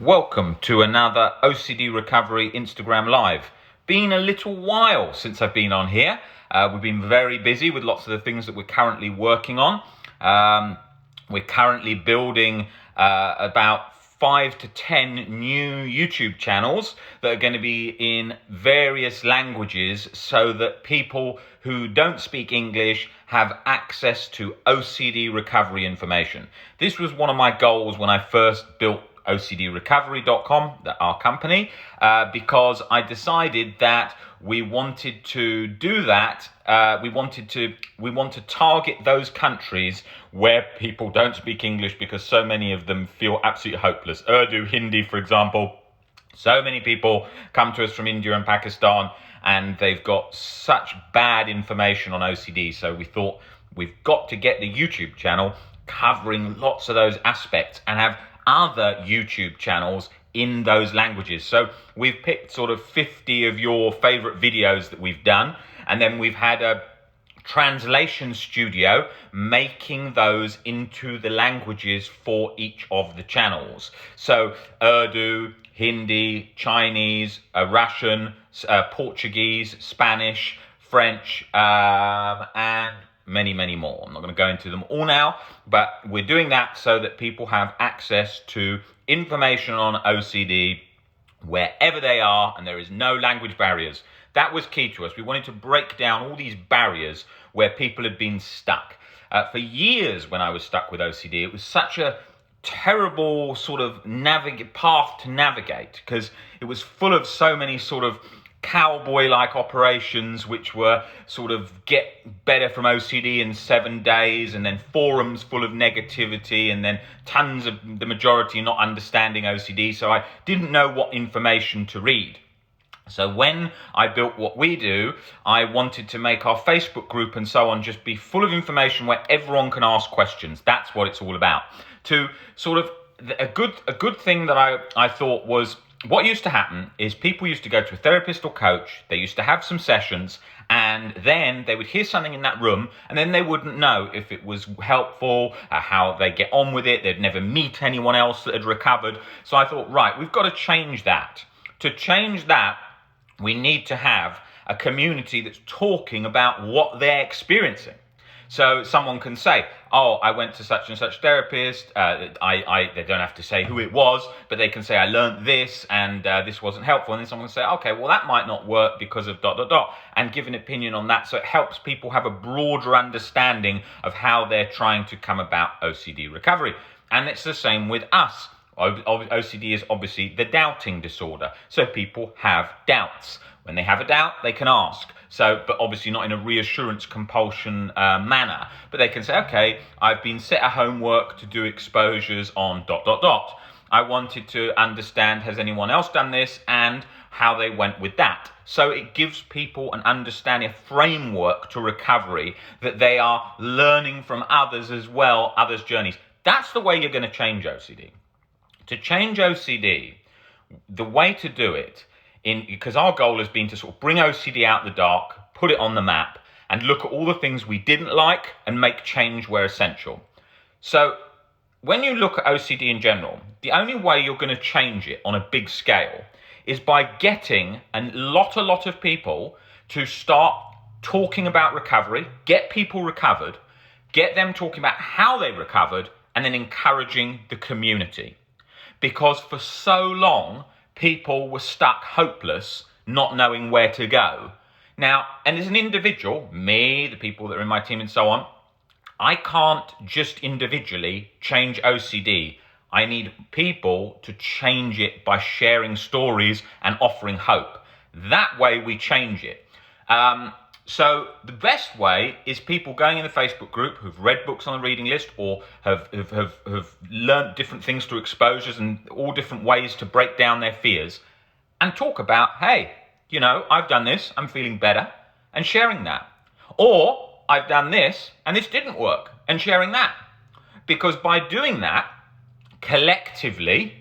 Welcome to another OCD Recovery Instagram Live. Been a little while since I've been on here. We've been very busy with lots of the things that we're currently working on. We're currently building about 5 to 10 new YouTube channels that are going to be in various languages so that people who don't speak English have access to OCD recovery information. This was one of my goals when I first built OCDrecovery.com, our company, because I decided that we wanted to do that. We want to target those countries where people don't speak English because so many of them feel absolutely hopeless. Urdu, Hindi, for example. So many people come to us from India and Pakistan, and they've got such bad information on OCD. So we thought we've got to get the YouTube channel covering lots of those aspects and have other YouTube channels in those languages. So we've picked sort of 50 of your favorite videos that we've done, and then we've had a translation studio making those into the languages for each of the channels. So Urdu, Hindi, Chinese, Russian, Portuguese, Spanish, French, and many more. I'm not going to go into them all now, but we're doing that so that people have access to information on OCD wherever they are, and there is no language barriers. That was key to us. We wanted to break down all these barriers where people had been stuck. For years when I was stuck with OCD, it was such a terrible sort of path to navigate because it was full of so many sort of cowboy-like operations which were sort of get better from OCD in 7 days, and then forums full of negativity, and then tons of the majority not understanding OCD. So I didn't know what information to read. So when I built what we do, I wanted to make our Facebook group and so on just be full of information where everyone can ask questions. That's what it's all about. To sort of a good thing that I thought was, what used to happen is people used to go to a therapist or coach, they used to have some sessions, and then they would hear something in that room, and then they wouldn't know if it was helpful, how they get on with it. They'd never meet anyone else that had recovered. So I thought, right, we've got to change that. To change that, we need to have a community that's talking about what they're experiencing. So someone can say, oh, I went to such and such therapist. They don't have to say who it was, but they can say, I learned this and this wasn't helpful. And then someone can say, okay, well, that might not work because of ... and give an opinion on that. So it helps people have a broader understanding of how they're trying to come about OCD recovery. And it's the same with us. OCD is obviously the doubting disorder. So people have doubts. When they have a doubt, they can ask. So, but obviously not in a reassurance compulsion manner. But they can say, okay, I've been set a homework to do exposures on ... I wanted to understand, has anyone else done this, and how they went with that. So it gives people an understanding, a framework to recovery, that they are learning from others as well, others' journeys. That's the way you're going to change OCD. To change OCD, the way to do it, because our goal has been to sort of bring OCD out the dark, put it on the map, and look at all the things we didn't like and make change where essential. So when you look at OCD in general, the only way you're going to change it on a big scale is by getting a lot of people to start talking about recovery, get people recovered, get them talking about how they recovered, and then encouraging the community. Because for so long, people were stuck hopeless, not knowing where to go. Now, and as an individual, me, the people that are in my team and so on, I can't just individually change OCD. I need people to change it by sharing stories and offering hope. That way we change it. So the best way is people going in the Facebook group who've read books on the reading list or have learned different things through exposures and all different ways to break down their fears and talk about, hey, I've done this, I'm feeling better, and sharing that. Or I've done this and this didn't work, and sharing that. Because by doing that, collectively,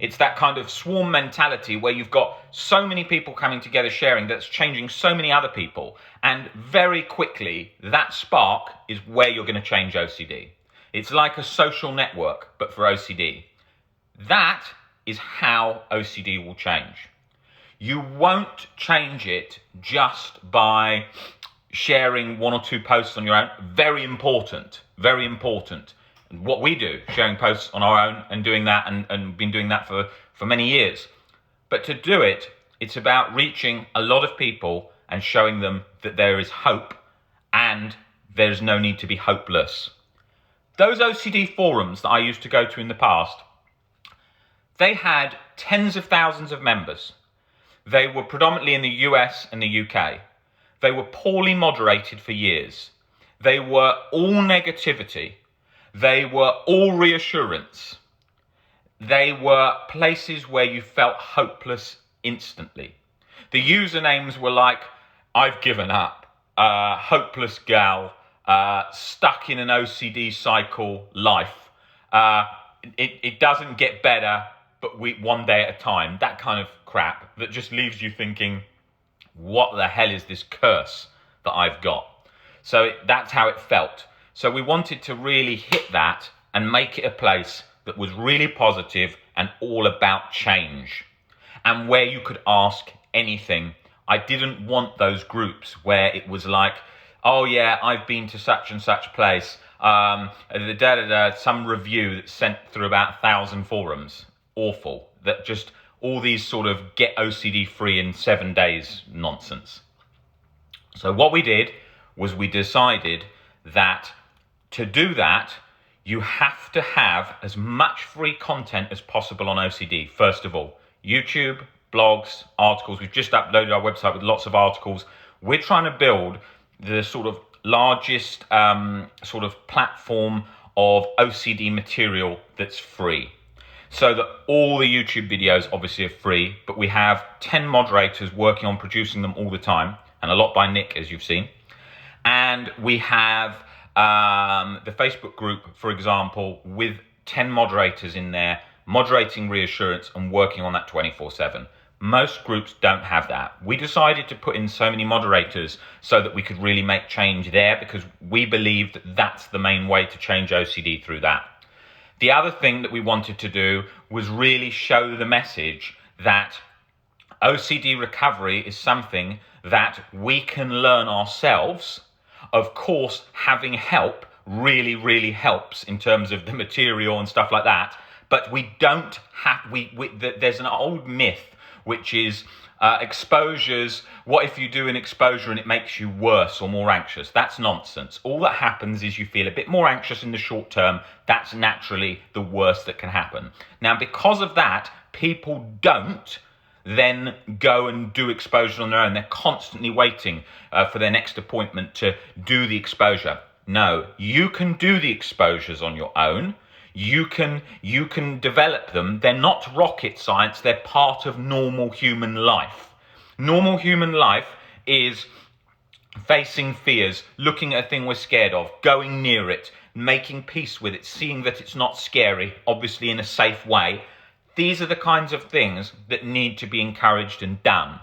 it's that kind of swarm mentality where you've got so many people coming together sharing that's changing so many other people. And very quickly, that spark is where you're going to change OCD. It's like a social network, but for OCD. That is how OCD will change. You won't change it just by sharing 1 or 2 posts on your own. Very important, very important. And what we do, sharing posts on our own and doing that and been doing that for many years. But to do it, it's about reaching a lot of people and showing them that there is hope and there's no need to be hopeless. Those OCD forums that I used to go to in the past, they had tens of thousands of members. They were predominantly in the US and the UK. They were poorly moderated for years. They were all negativity. They were all reassurance. They were places where you felt hopeless instantly. The usernames were like, I've given up, hopeless gal, stuck in an OCD cycle life. It doesn't get better, but one day at a time. That kind of crap that just leaves you thinking, what the hell is this curse that I've got? So that's how it felt. So we wanted to really hit that and make it a place that was really positive and all about change, and where you could ask anything. I didn't want those groups where it was like, oh yeah, I've been to such and such place, some review that's sent through about 1,000 forums. Awful. That just all these sort of get OCD free in 7 days nonsense. So what we did was we decided that to do that, you have to have as much free content as possible on OCD. First of all, YouTube, blogs, articles. We've just uploaded our website with lots of articles. We're trying to build the sort of largest sort of platform of OCD material that's free. So that all the YouTube videos obviously are free, but we have 10 moderators working on producing them all the time, and a lot by Nick, as you've seen. And we have the Facebook group, for example, with 10 moderators in there, moderating reassurance and working on that 24/7. Most groups don't have that. We decided to put in so many moderators so that we could really make change there, because we believe that that's the main way to change OCD through that. The other thing that we wanted to do was really show the message that OCD recovery is something that we can learn ourselves. Of course, having help really, really helps in terms of the material and stuff like that. But we don't have, there's an old myth, which is exposures. What if you do an exposure and it makes you worse or more anxious? That's nonsense. All that happens is you feel a bit more anxious in the short term. That's naturally the worst that can happen. Now, because of that, people don't then go and do exposures on their own. They're constantly waiting for their next appointment to do the exposure. No, you can do the exposures on your own. You can develop them. They're not rocket science. They're part of normal human life. Normal human life is facing fears, looking at a thing we're scared of, going near it, making peace with it, seeing that it's not scary, obviously in a safe way. These are the kinds of things that need to be encouraged and done.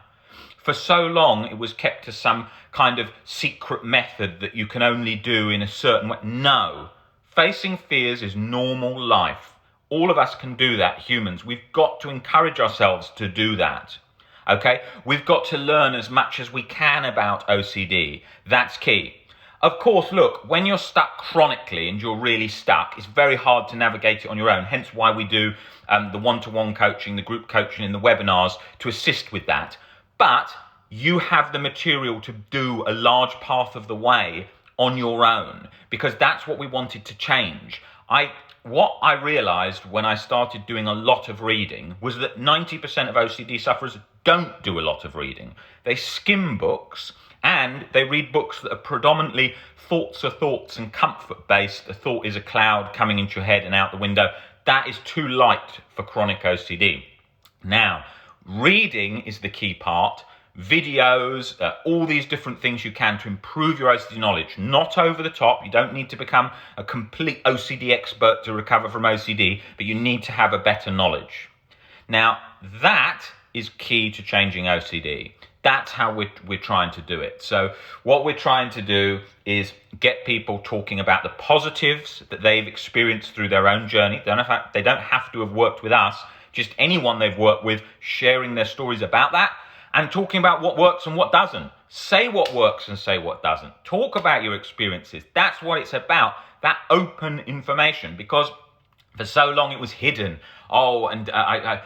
For so long, it was kept to some kind of secret method that you can only do in a certain way. No. Facing fears is normal life. All of us can do that, humans. We've got to encourage ourselves to do that. Okay? We've got to learn as much as we can about OCD. That's key. Of course, look, when you're stuck chronically and you're really stuck, it's very hard to navigate it on your own. Hence why we do the one-to-one coaching, the group coaching and the webinars to assist with that. But you have the material to do a large part of the way on your own, because that's what we wanted to change. What I realized when I started doing a lot of reading was that 90% of OCD sufferers don't do a lot of reading. They skim books and they read books that are predominantly thoughts are thoughts and comfort based. A thought is a cloud coming into your head and out the window. That is too light for chronic OCD. Now, reading is the key part. Videos, all these different things you can to improve your OCD knowledge. Not over the top. You don't need to become a complete OCD expert to recover from OCD, but you need to have a better knowledge. Now, that is key to changing OCD. That's how we're trying to do it. So what we're trying to do is get people talking about the positives that they've experienced through their own journey. They don't have to have worked with us just anyone they've worked with, sharing their stories about that and talking about what works and what doesn't. Say what works and say what doesn't. Talk about your experiences. That's what it's about, that open information, because for so long it was hidden. Oh, and I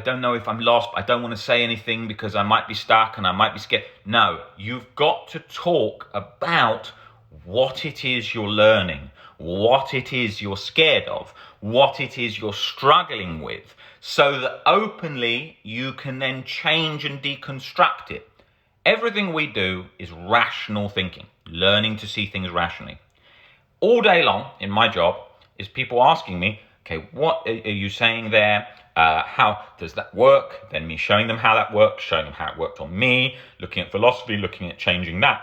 don't know if I'm lost. I don't want to say anything because I might be stuck and I might be scared. No, you've got to talk about what it is you're learning, what it is you're scared of, what it is you're struggling with, so that openly you can then change and deconstruct it. Everything we do is rational thinking, learning to see things rationally. All day long in my job is people asking me, okay, what are you saying there? How does that work? Then me showing them how that works, showing them how it worked on me, looking at philosophy, looking at changing that.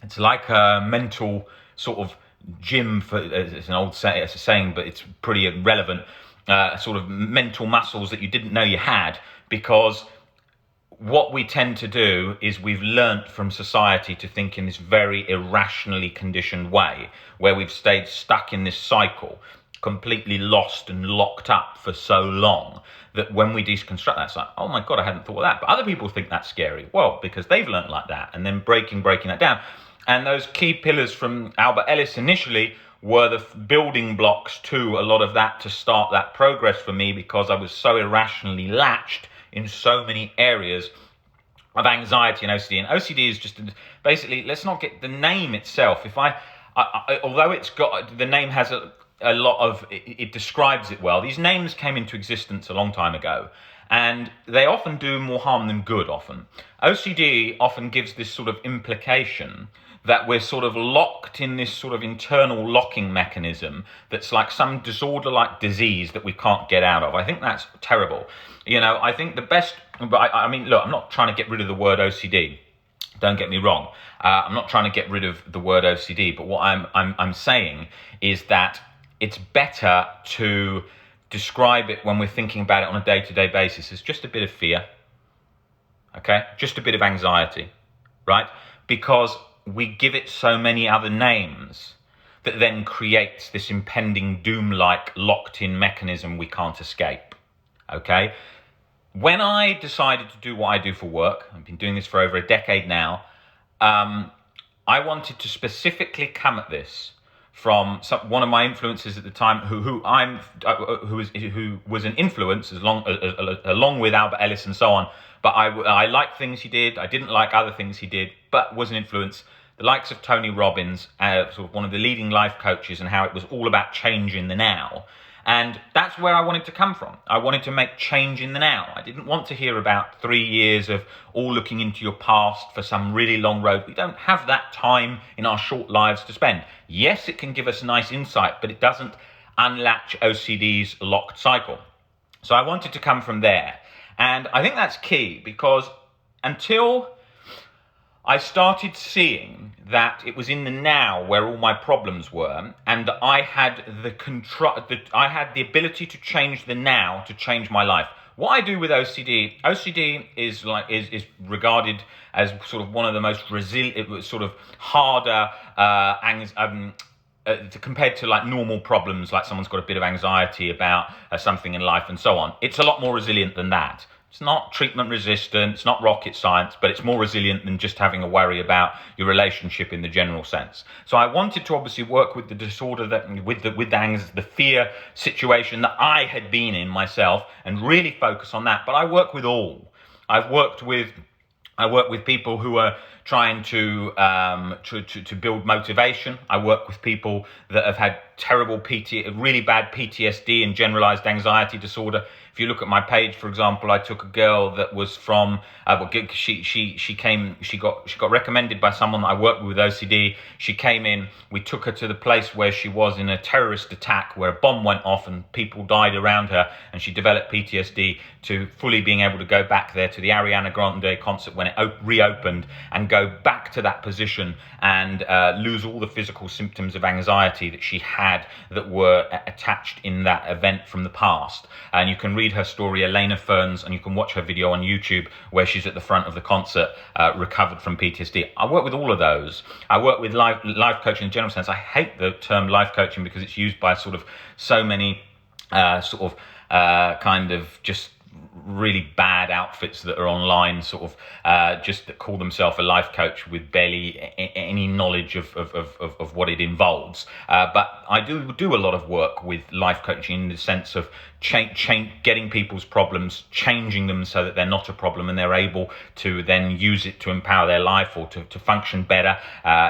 It's like a mental sort of gym, it's an old saying, but it's pretty relevant, sort of mental muscles that you didn't know you had, because what we tend to do is we've learnt from society to think in this very irrationally conditioned way, where we've stayed stuck in this cycle, completely lost and locked up for so long, that when we deconstruct that, it's like, oh my God, I hadn't thought of that. But other people think that's scary. Well, because they've learnt like that, and then breaking that down. And those key pillars from Albert Ellis initially were the building blocks to a lot of that, to start that progress for me, because I was so irrationally latched in so many areas of anxiety and OCD. And OCD is just basically, let's not get the name itself. Although it's got, the name has a lot of, it describes it well. These names came into existence a long time ago, and they often do more harm than good often. OCD often gives this sort of implication that we're sort of locked in this sort of internal locking mechanism that's like some disorder-like disease that we can't get out of. I think that's terrible. You know, I think the best, but I mean, look, I'm not trying to get rid of the word OCD. Don't get me wrong. I'm not trying to get rid of the word OCD, but what I'm saying is that it's better to describe it when we're thinking about it on a day-to-day basis as just a bit of fear, okay? Just a bit of anxiety, right? Because we give it so many other names that then creates this impending doom-like locked-in mechanism we can't escape, okay? When I decided to do what I do for work, I've been doing this for over a decade now, I wanted to specifically come at this from one of my influences at the time, who was an influence along with Albert Ellis and so on. But I liked things he did. I didn't like other things he did, but was an influence. The likes of Tony Robbins, sort of one of the leading life coaches, and how it was all about change in the now. And that's where I wanted to come from. I wanted to make change in the now. I didn't want to hear about 3 years of all looking into your past for some really long road. We don't have that time in our short lives to spend. Yes, it can give us nice insight, but it doesn't unlatch OCD's locked cycle. So I wanted to come from there. And I think that's key, because until I started seeing that it was in the now where all my problems were, and I had the ability to change the now to change my life. What I do with OCD is regarded as sort of one of the most resilient, sort of harder, compared to like normal problems, like someone's got a bit of anxiety about something in life and so on. It's a lot more resilient than that. It's not treatment resistant, it's not rocket science, but it's more resilient than just having a worry about your relationship in the general sense. So I wanted to obviously work with the disorder, with the fear situation that I had been in myself, and really focus on that. But I work with all. I work with people who are trying to build motivation. I work with people that have had really bad PTSD and generalized anxiety disorder. If you look at my page, for example, I took a girl that was from, she got recommended by someone that I worked with OCD. She came in, we took her to the place where she was in a terrorist attack where a bomb went off and people died around her, and she developed PTSD, to fully being able to go back there to the Ariana Grande concert when it reopened, and go back to that position and lose all the physical symptoms of anxiety that she had that were attached in that event from the past. And you can read her story, Elena Ferns, and you can watch her video on YouTube where she's at the front of the concert, recovered from PTSD. I work with all of those. I work with life coaching in the general sense. I hate the term life coaching because it's used by sort of so many kind of just really bad outfits that are online, just that call themselves a life coach with barely any knowledge of what it involves. But I do a lot of work with life coaching in the sense of getting people's problems, changing them so that they're not a problem and they're able to then use it to empower their life or to function better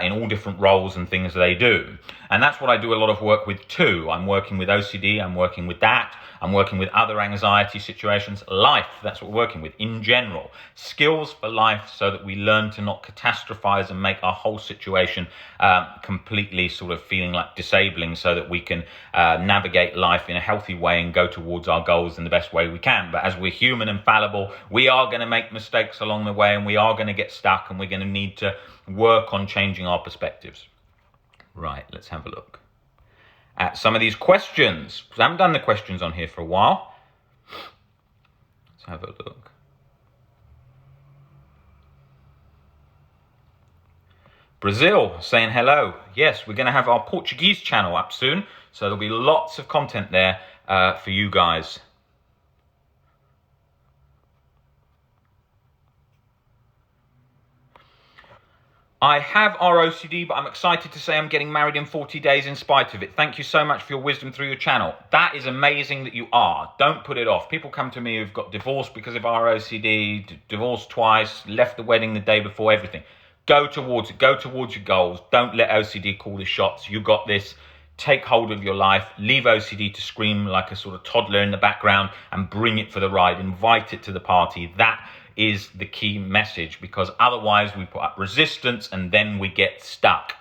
in all different roles and things they do. And that's what I do a lot of work with too. I'm working with OCD, I'm working with that, I'm working with other anxiety situations. Life, that's what we're working with in general. Skills for life so that we learn to not catastrophize and make our whole situation completely sort of feeling like disabling, so that we can navigate life in a healthy way and go towards our goals in the best way we can. But as we're human and fallible, we are going to make mistakes along the way, and we are going to get stuck, and we're going to need to work on changing our perspectives. Right, let's have a look at some of these questions, because I haven't done the questions on here for a while. Let's have a look. Brazil saying hello. Yes, we're going to have our Portuguese channel up soon, so there'll be lots of content there for you guys. I have ROCD, but I'm excited to say I'm getting married in 40 days in spite of it. Thank you so much for your wisdom through your channel. That is amazing that you are. Don't put it off. People come to me who've got divorced because of ROCD, divorced twice, left the wedding the day before, everything. Go towards it. Go towards your goals. Don't let OCD call the shots. You got this. Take hold of your life. Leave OCD to scream like a sort of toddler in the background and bring it for the ride. Invite it to the party. That is the key message, because otherwise we put up resistance and then we get stuck.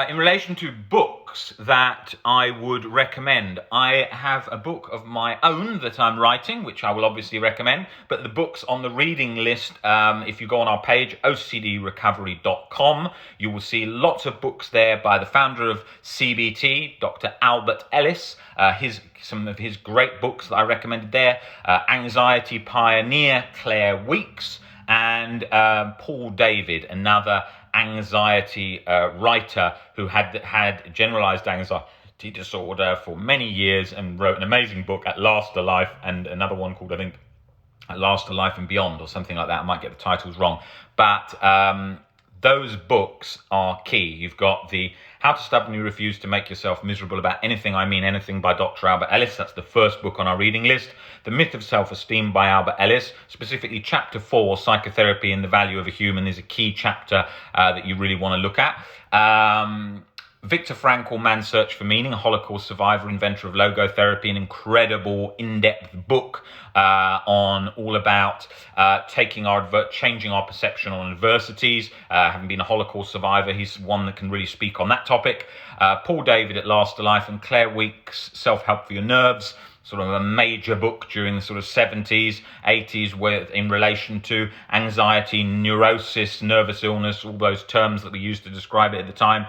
In relation to books that I would recommend, I have a book of my own that I'm writing, which I will obviously recommend, but the books on the reading list, if you go on our page, ocdrecovery.com, you will see lots of books there by the founder of CBT, Dr. Albert Ellis. Some of his great books that I recommended there, Anxiety Pioneer, Claire Weeks, and Paul David, another anxiety writer who had generalized anxiety disorder for many years and wrote an amazing book, At Last a Life, and another one called, I think, At Last a Life and Beyond, or something like that. I might get the titles wrong, but those books are key. You've got the How to Stubbornly Refuse to Make Yourself Miserable About Anything, I Mean Anything by Dr. Albert Ellis. That's the first book on our reading list. The Myth of Self-Esteem by Albert Ellis, specifically chapter 4, Psychotherapy and the Value of a Human, is a key chapter that you really want to look at. Viktor Frankl, Man's Search for Meaning, a Holocaust survivor, inventor of logotherapy, an incredible in-depth book on all about changing our perception on adversities. Having been a Holocaust survivor, he's one that can really speak on that topic. Paul David, At Last a Life, and Claire Weeks, Self-Help for Your Nerves, sort of a major book during the sort of 70s, 80s, in relation to anxiety, neurosis, nervous illness, all those terms that we used to describe it at the time,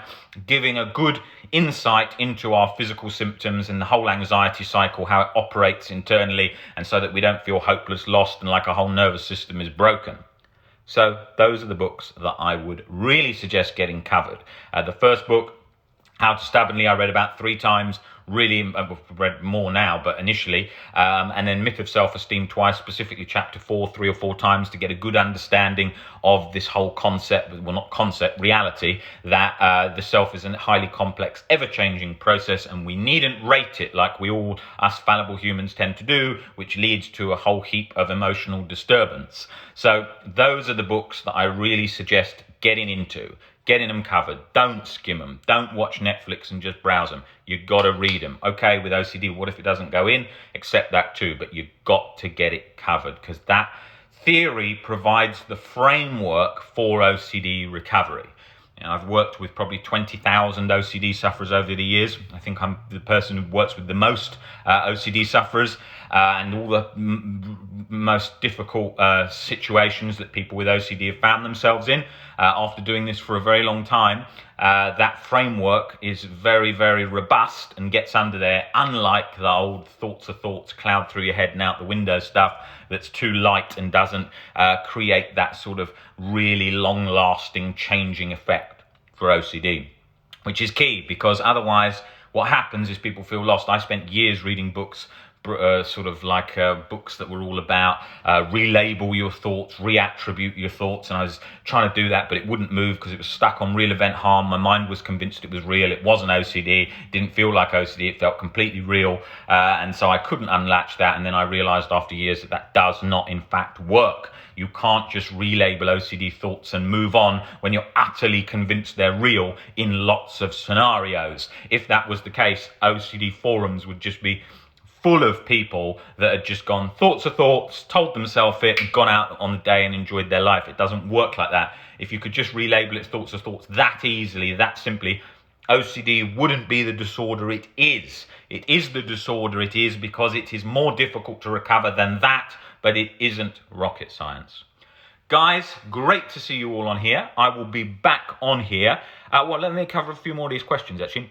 giving a good insight into our physical symptoms and the whole anxiety cycle, how it operates internally, and so that we don't feel hopeless, lost, and like our whole nervous system is broken. So those are the books that I would really suggest getting covered. The first book, How to Stubbornly, I read about 3 times. Really, I've read more now, but initially, and then Myth of Self-Esteem twice, specifically chapter 4, 3 or 4 times, to get a good understanding of this whole concept, well, not concept, reality, that the self is a highly complex, ever-changing process, and we needn't rate it like we all, us fallible humans, tend to do, which leads to a whole heap of emotional disturbance. So those are the books that I really suggest getting into. Getting them covered. Don't skim them. Don't watch Netflix and just browse them. You've got to read them. Okay, with OCD, what if it doesn't go in? Accept that too, but you've got to get it covered, because that theory provides the framework for OCD recovery. I've worked with probably 20,000 OCD sufferers over the years. I think I'm the person who works with the most OCD sufferers. and all the most difficult situations that people with OCD have found themselves in after doing this for a very long time. That framework is very, very robust and gets under there, unlike the old thoughts of thoughts, cloud through your head and out the window stuff that's too light and doesn't create that sort of really long-lasting changing effect for OCD, which is key, because otherwise what happens is people feel lost. I spent years reading books, books that were all about relabel your thoughts, reattribute your thoughts, and I was trying to do that, but it wouldn't move because it was stuck on real event harm. My mind was convinced it was real. It wasn't OCD. It didn't feel like OCD. It felt completely real, and so I couldn't unlatch that. And then I realized after years that that does not in fact work. You can't just relabel OCD thoughts and move on when you're utterly convinced they're real in lots of scenarios. If that was the case, OCD forums would just be full of people that had just gone thoughts are thoughts, told themselves it, and gone out on the day and enjoyed their life. It doesn't work like that. If you could just relabel it thoughts are thoughts that easily, that simply, OCD wouldn't be the disorder it is. It is the disorder it is because it is more difficult to recover than that, but it isn't rocket science. Guys, great to see you all on here. I will be back on here. Let me cover a few more of these questions, actually.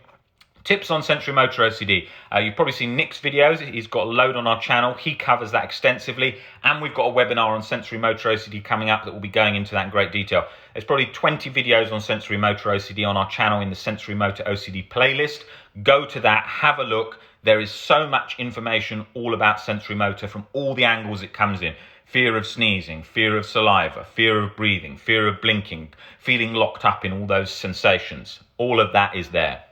Tips on sensory-motor OCD. You've probably seen Nick's videos. He's got a load on our channel. He covers that extensively. And we've got a webinar on sensory-motor OCD coming up that will be going into that in great detail. There's probably 20 videos on sensory-motor OCD on our channel in the sensory-motor OCD playlist. Go to that, have a look. There is so much information all about sensory-motor from all the angles it comes in. Fear of sneezing, fear of saliva, fear of breathing, fear of blinking, feeling locked up in all those sensations. All of that is there.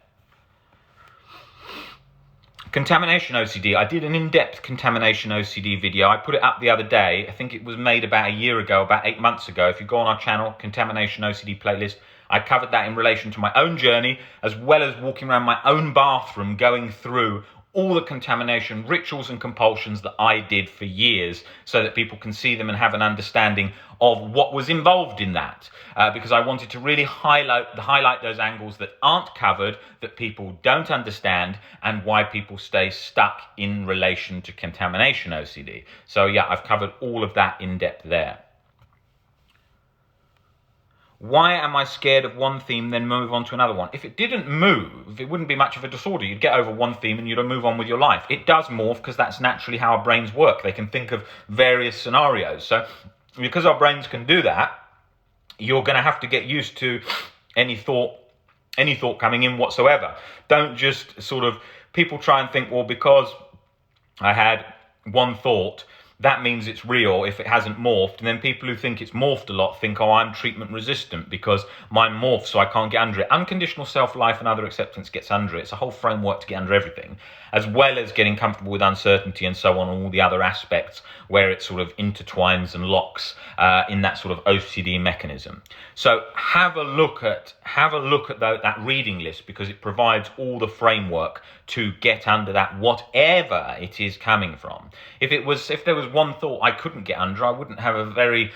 Contamination OCD. I did an in-depth contamination OCD video. I put it up the other day. I think it was made about a year ago, about 8 months ago. If you go on our channel, Contamination OCD playlist, I covered that in relation to my own journey, as well as walking around my own bathroom, going through all the contamination rituals and compulsions that I did for years, so that people can see them and have an understanding of what was involved in that, because I wanted to really highlight those angles that aren't covered, that people don't understand, and why people stay stuck in relation to contamination OCD. So yeah, I've covered all of that in depth there. Why am I scared of one theme, then move on to another one? If it didn't move, it wouldn't be much of a disorder. You'd get over one theme and you'd move on with your life. It does morph because that's naturally how our brains work. They can think of various scenarios. So because our brains can do that, you're going to have to get used to any thought coming in whatsoever. Don't just people try and think, well, because I had one thought, that means it's real if it hasn't morphed. And then people who think it's morphed a lot think, oh, I'm treatment resistant because mine morphs, so I can't get under it. Unconditional self-life and other acceptance gets under it. It's a whole framework to get under everything, as well as getting comfortable with uncertainty and so on, and all the other aspects where it sort of intertwines and locks in that sort of OCD mechanism. So have a look at that reading list, because it provides all the framework to get under that, whatever it is coming from. If there was one thought I couldn't get under, I wouldn't have a very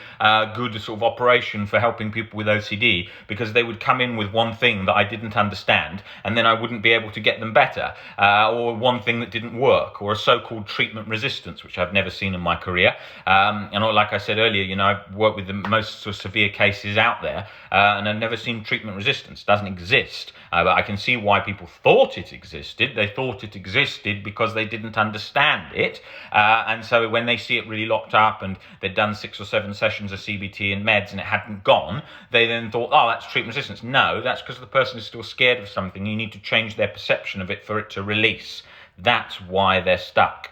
good sort of operation for helping people with OCD, because they would come in with one thing that I didn't understand, and then I wouldn't be able to get them better, or one thing that didn't work, or a so-called treatment resistance, which I've never seen in my career. And like I said earlier, I've worked with the most sort of severe cases out there, and I've never seen treatment resistance. It doesn't exist. But I can see why people thought it existed. They thought it existed because they didn't understand it. And so when they see it really locked up and they'd done 6 or 7 sessions of CBT and meds and it hadn't gone, they then thought, oh, that's treatment resistance. No, that's because the person is still scared of something. You need to change their perception of it for it to release. That's why they're stuck.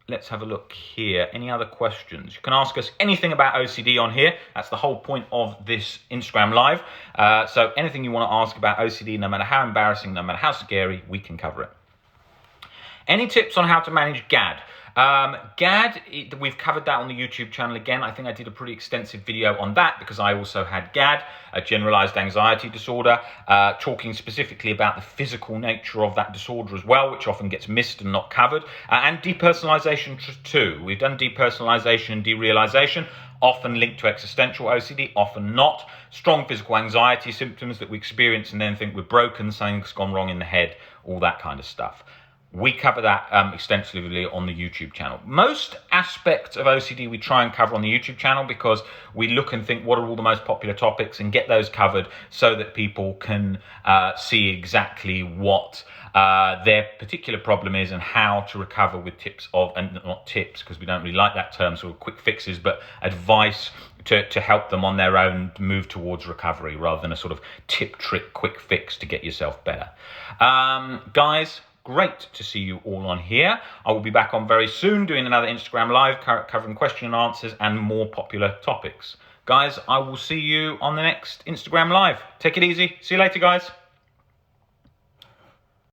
Let's have a look here. Any other questions? You can ask us anything about OCD on here. That's the whole point of this Instagram Live. So anything you want to ask about OCD, no matter how embarrassing, no matter how scary, we can cover it. Any tips on how to manage GAD? GAD, we've covered that on the YouTube channel again. I think I did a pretty extensive video on that because I also had GAD, a generalized anxiety disorder, talking specifically about the physical nature of that disorder as well, which often gets missed and not covered, and depersonalization too. We've done depersonalization and derealization, often linked to existential OCD, often not. Strong physical anxiety symptoms that we experience and then think we're broken, something's gone wrong in the head, all that kind of stuff. we cover that extensively on the YouTube channel. Most aspects of OCD we try and cover on the YouTube channel because we look and think what are all the most popular topics and get those covered so that people can see exactly what their particular problem is and how to recover with tips of, and not tips because we don't really like that term, sort of quick fixes, but advice to help them on their own move towards recovery rather than a sort of tip, trick, quick fix to get yourself better. Guys, great to see you all on here. I will be back on very soon doing another Instagram live covering question and answers and more popular topics. Guys, I will see you on the next Instagram live. Take it easy. See you later, guys.